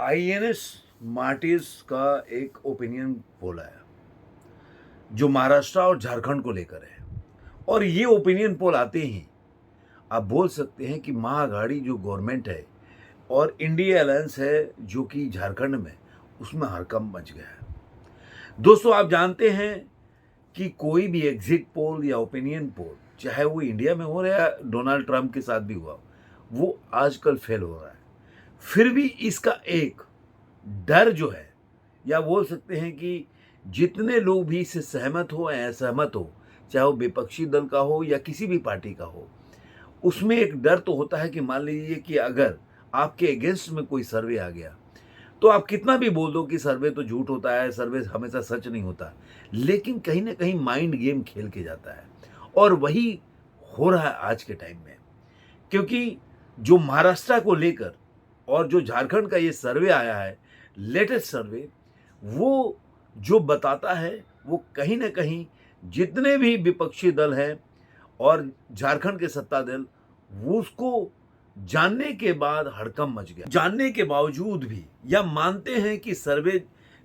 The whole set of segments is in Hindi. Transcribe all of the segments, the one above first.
आईएनएस मार्टिस का एक ओपिनियन पोल आया जो महाराष्ट्र और झारखंड को लेकर है। और ये ओपिनियन पोल आते ही आप बोल सकते हैं कि महाअघाड़ी जो गवर्नमेंट है और इंडिया अलायंस है जो कि झारखंड में, उसमें हड़कंप मच गया है। दोस्तों, आप जानते हैं कि कोई भी एग्जिट पोल या ओपिनियन पोल, चाहे वो इंडिया में हो या डोनाल्ड ट्रंप के साथ भी हुआ, वो आजकल फेल हो रहा है। फिर भी इसका एक डर जो है, या बोल सकते हैं कि जितने लोग भी इससे सहमत हो या असहमत हो, चाहे वो विपक्षी दल का हो या किसी भी पार्टी का हो, उसमें एक डर तो होता है कि मान लीजिए कि अगर आपके अगेंस्ट में कोई सर्वे आ गया, तो आप कितना भी बोल दो कि सर्वे तो झूठ होता है, सर्वे हमेशा सच नहीं होता, लेकिन कहीं ना कहीं माइंड गेम खेल के जाता है। और वही हो रहा है आज के टाइम में, क्योंकि जो महाराष्ट्र को लेकर और जो झारखंड का ये सर्वे आया है, लेटेस्ट सर्वे, वो जो बताता है, वो कहीं ना कहीं जितने भी विपक्षी दल हैं और झारखंड के सत्ता दल, वो उसको जानने के बाद हड़कंप मच गया। जानने के बावजूद भी या मानते हैं कि सर्वे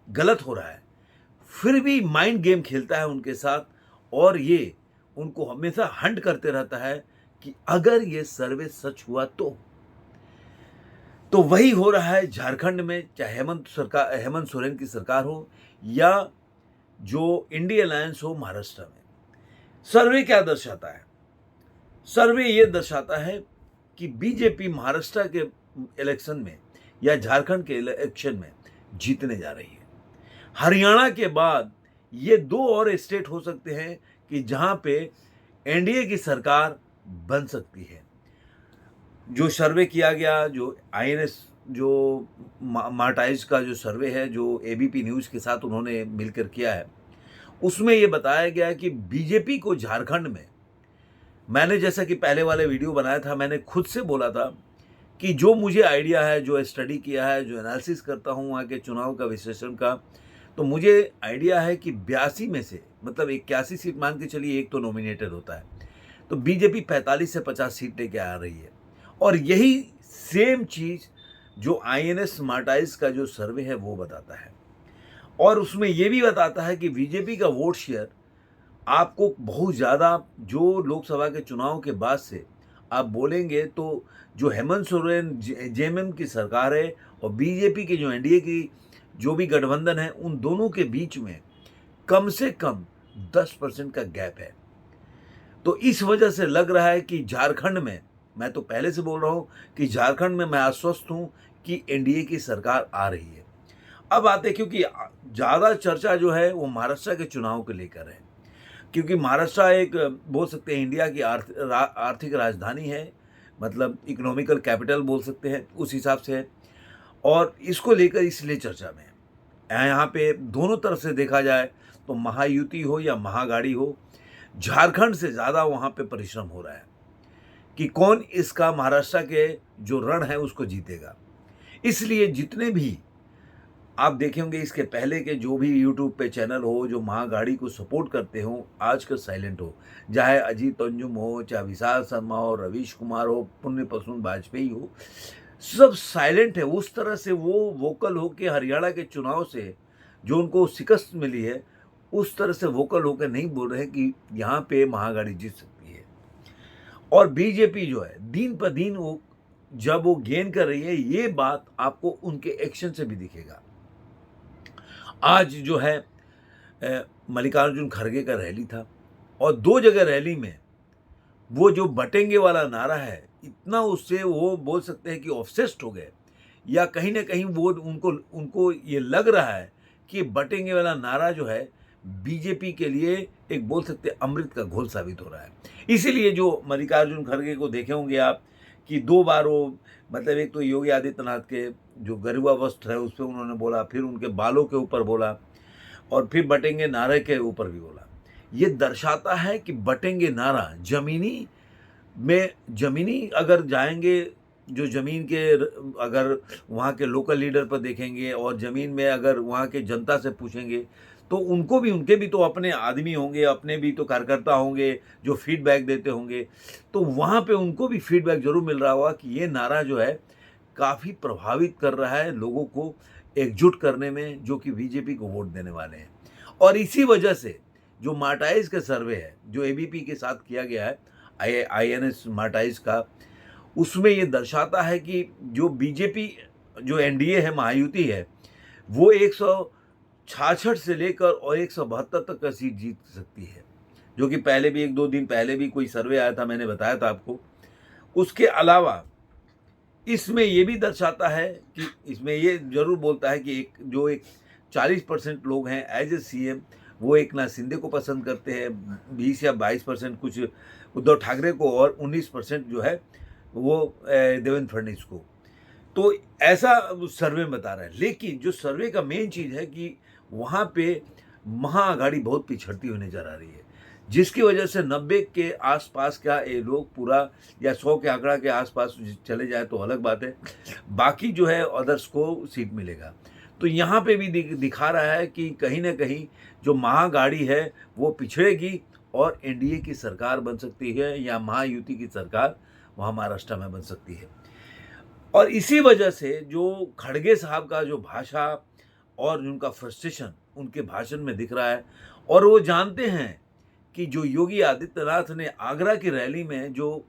गलत हो रहा है, फिर भी माइंड गेम खेलता है उनके साथ, और ये उनको हमेशा हंट करते रहता है कि अगर ये सर्वे सच हुआ तो वही हो रहा है झारखंड में, चाहे हेमंत सोरेन की सरकार हो या जो इंडिया अलायंस हो महाराष्ट्र में। सर्वे क्या दर्शाता है? सर्वे ये दर्शाता है कि बीजेपी महाराष्ट्र के इलेक्शन में या झारखंड के इलेक्शन में जीतने जा रही है। हरियाणा के बाद ये दो और स्टेट हो सकते हैं कि जहां पे एनडीए की सरकार बन सकती है। जो सर्वे किया गया, जो आईएनएस जो मार्टाइज का जो सर्वे है, जो एबीपी न्यूज़ के साथ उन्होंने मिलकर किया है, उसमें ये बताया गया कि बीजेपी को झारखंड में, मैंने जैसा कि पहले वाले वीडियो बनाया था, मैंने खुद से बोला था कि जो मुझे आइडिया है, जो स्टडी किया है, जो एनालिसिस करता हूँ वहाँ के चुनाव का, विश्लेषण का, तो मुझे आइडिया है कि 82 में से, मतलब 81 सीट मान के चलिए, एक तो नॉमिनेटेड होता है, तो बीजेपी 45 से 50 सीट लेके आ रही है। और यही सेम चीज़ जो आईएनएस मार्टाइज का जो सर्वे है वो बताता है। और उसमें ये भी बताता है कि बीजेपी का वोट शेयर आपको बहुत ज़्यादा, जो लोकसभा के चुनाव के बाद से आप बोलेंगे, तो जो हेमंत सोरेन जेएमएम की सरकार है और बीजेपी की जो एनडीए की जो भी गठबंधन है, उन दोनों के बीच में कम से कम 10% का गैप है। तो इस वजह से लग रहा है कि झारखंड में, मैं तो पहले से बोल रहा हूँ कि झारखंड में मैं आश्वस्त हूँ कि एनडीए की सरकार आ रही है। अब आते, क्योंकि ज़्यादा चर्चा जो है वो महाराष्ट्र के चुनाव को लेकर है, क्योंकि महाराष्ट्र एक, बोल सकते हैं, इंडिया की आर्थिक राजधानी है, मतलब इकोनॉमिकल कैपिटल बोल सकते हैं, उस हिसाब से है। और इसको लेकर इसलिए चर्चा में है। यहाँ पे दोनों तरफ से देखा जाए तो महायुति हो या महाअघाड़ी हो, झारखंड से ज़्यादा वहाँ पे परिश्रम हो रहा है कि कौन इसका महाराष्ट्र के जो रण है उसको जीतेगा। इसलिए जितने भी आप देखे होंगे, इसके पहले के जो भी यूट्यूब पे चैनल हो जो महाअघाड़ी को सपोर्ट करते हो, आजकल साइलेंट हो, चाहे अजीत अंजुम हो, चाहे विशाल शर्मा हो, रवीश कुमार हो, पुण्य प्रसून वाजपेयी हो, सब साइलेंट है। उस तरह से वो वोकल हो के हरियाणा के चुनाव से जो उनको शिकस्त मिली है, उस तरह से वोकल होकर नहीं बोल रहे हैं कि यहाँ पे महाअघाड़ी जीत सकती है। और बीजेपी जो है, दिन पर दिन वो जब वो गेन कर रही है, ये बात आपको उनके एक्शन से भी दिखेगा। आज जो है मल्लिकार्जुन खड़गे का रैली था, और 2 जगह रैली में वो जो बटेंगे वाला नारा है, इतना उससे वो बोल सकते हैं कि ऑब्सेस्ड हो गए, या कहीं ना कहीं वो उनको ये लग रहा है कि बटेंगे वाला नारा जो है बीजेपी के लिए एक, बोल सकते हैं, अमृत का घोल साबित हो रहा है। इसीलिए जो मल्लिकार्जुन खड़गे को देखे होंगे आप कि 2 बार वो, मतलब एक तो योगी आदित्यनाथ के जो गरुआ वस्त्र है उस पर उन्होंने बोला, फिर उनके बालों के ऊपर बोला, और फिर बटेंगे नारे के ऊपर भी बोला। ये दर्शाता है कि बटेंगे नारा जमीनी अगर जाएंगे, जो ज़मीन के, अगर वहाँ के लोकल लीडर पर देखेंगे और ज़मीन में अगर वहाँ के जनता से पूछेंगे, तो उनके भी तो अपने आदमी होंगे, अपने भी तो कार्यकर्ता होंगे जो फीडबैक देते होंगे, तो वहाँ पे उनको भी फीडबैक ज़रूर मिल रहा होगा कि ये नारा जो है काफ़ी प्रभावित कर रहा है लोगों को एकजुट करने में, जो कि बीजेपी को वोट देने वाले हैं। और इसी वजह से जो मार्टाइज का सर्वे है, जो एबीपी के साथ किया गया है, आईएनएस मार्टाइज का, उसमें ये दर्शाता है कि जो बीजेपी, जो एनडीए है, महायुति है, वो 166 से लेकर और 172 तक का सीट जीत सकती है, जो कि पहले भी 1-2 दिन पहले भी कोई सर्वे आया था, मैंने बताया था आपको। उसके अलावा इसमें ये भी दर्शाता है कि इसमें ये ज़रूर बोलता है कि एक 40% लोग हैं एज ए सीएम, वो एकनाथ शिंदे को पसंद करते हैं, 20 या 22% कुछ उद्धव ठाकरे को, और 19% जो है वो देवेंद्र फडणवीस को। तो ऐसा सर्वे बता रहा है। लेकिन जो सर्वे का मेन चीज़ है कि वहाँ पे महाअघाड़ी बहुत पिछड़ती हुई नजर आ रही है, जिसकी वजह से 90 के आसपास का ये लोग पूरा, या 100 के आंकड़ा के आसपास चले जाए तो अलग बात है, बाकी जो है अदर्स को सीट मिलेगा। तो यहाँ पे भी दिखा रहा है कि कहीं ना कहीं जो महाअघाड़ी है वो पिछड़ेगी और एनडीए की सरकार बन सकती है, या महायुति की सरकार वहाँ महाराष्ट्र में बन सकती है। और इसी वजह से जो खड़गे साहब का जो भाषा और उनका फ्रस्ट्रेशन उनके भाषण में दिख रहा है, और वो जानते हैं कि जो योगी आदित्यनाथ ने आगरा की रैली में जो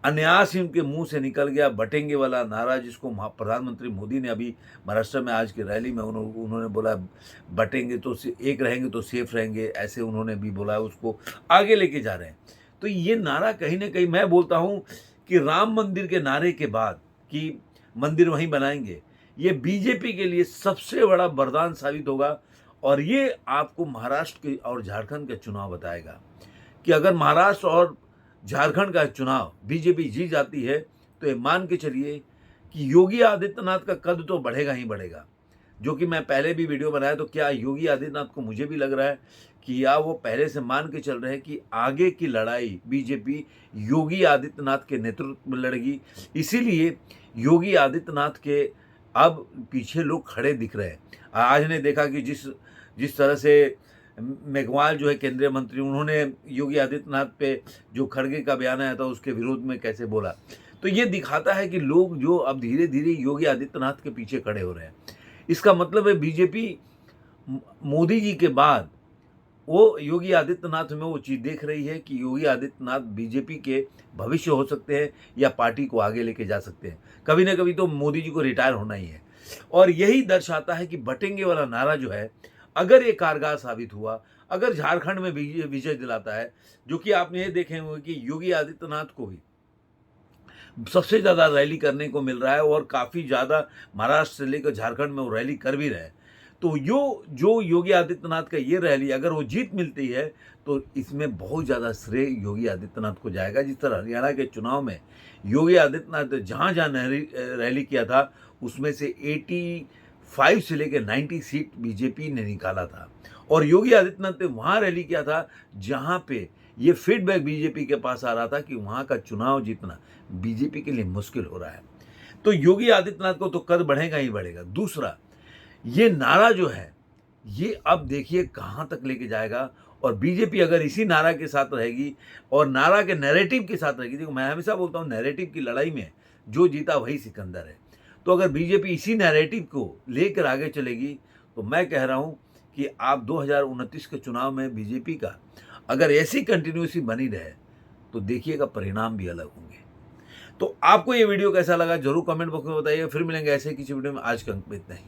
अनायास ही उनके मुंह से निकल गया बटेंगे वाला नारा, जिसको प्रधानमंत्री मोदी ने अभी महाराष्ट्र में आज की रैली में उन्होंने बोला बटेंगे तो एक रहेंगे तो सेफ रहेंगे, ऐसे उन्होंने भी बोला, उसको आगे लेके जा रहे हैं। तो ये नारा कहीं ना कहीं, मैं बोलता हूँ कि राम मंदिर के नारे के बाद कि मंदिर वहीं बनाएंगे, ये बीजेपी के लिए सबसे बड़ा वरदान साबित होगा। और ये आपको महाराष्ट्र के और झारखंड का चुनाव बताएगा कि अगर महाराष्ट्र और झारखंड का चुनाव बीजेपी जीत जाती है तो ये मान के चलिए कि योगी आदित्यनाथ का कद तो बढ़ेगा ही बढ़ेगा। जो कि मैं पहले भी वीडियो बनाया, तो क्या योगी आदित्यनाथ को, मुझे भी लग रहा है कि या वो पहले से मान के चल रहे हैं कि आगे की लड़ाई बीजेपी योगी आदित्यनाथ के नेतृत्व में लड़ेगी। इसीलिए योगी आदित्यनाथ के अब पीछे लोग खड़े दिख रहे हैं। आज ने देखा कि जिस तरह से मेघवाल जो है केंद्रीय मंत्री, उन्होंने योगी आदित्यनाथ पे जो खड़गे का बयान आया था उसके विरोध में कैसे बोला। तो ये दिखाता है कि लोग जो अब धीरे धीरे योगी आदित्यनाथ के पीछे खड़े हो रहे हैं। इसका मतलब है बीजेपी मोदी जी के बाद वो योगी आदित्यनाथ में वो चीज़ देख रही है कि योगी आदित्यनाथ बीजेपी के भविष्य हो सकते हैं या पार्टी को आगे लेके जा सकते हैं। कभी ना कभी तो मोदी जी को रिटायर होना ही है। और यही दर्शाता है कि बटेंगे वाला नारा जो है, अगर ये कारगर साबित हुआ, अगर झारखंड में विजय दिलाता है, जो कि आपने ये देखे होंगे कि योगी आदित्यनाथ को भी सबसे ज़्यादा रैली करने को मिल रहा है, और काफ़ी ज़्यादा महाराष्ट्र से लेकर झारखंड में वो रैली कर भी रहे हैं। तो जो योगी आदित्यनाथ का ये रैली अगर वो जीत मिलती है तो इसमें बहुत ज़्यादा श्रेय योगी आदित्यनाथ को जाएगा। जिस तरह हरियाणा के चुनाव में योगी आदित्यनाथ जहाँ जहाँ रैली किया था उसमें से 85 से लेकर 90 सीट बीजेपी ने निकाला था, और योगी आदित्यनाथ ने वहाँ रैली किया था जहाँ पे ये फीडबैक बीजेपी के पास आ रहा था कि वहाँ का चुनाव जीतना बीजेपी के लिए मुश्किल हो रहा है। तो योगी आदित्यनाथ को तो कद बढ़ेगा ही बढ़ेगा। दूसरा, ये नारा जो है ये अब देखिए कहाँ तक लेके जाएगा, और बीजेपी अगर इसी नारा के साथ रहेगी और नारा के नैरेटिव के साथ रहेगी, देखो मैं हमेशा बोलता हूँ नैरेटिव की लड़ाई में जो जीता वही सिकंदर है। तो अगर बीजेपी इसी नैरेटिव को लेकर आगे चलेगी तो मैं कह रहा हूँ कि आप 2029 के चुनाव में बीजेपी का अगर ऐसी कंटिन्यूसी बनी रहे तो देखिएगा परिणाम भी अलग होंगे। तो आपको ये वीडियो कैसा लगा जरूर कमेंट बॉक्स में बताइए। फिर मिलेंगे ऐसे किसी वीडियो में। आज का अंक में इतना ही।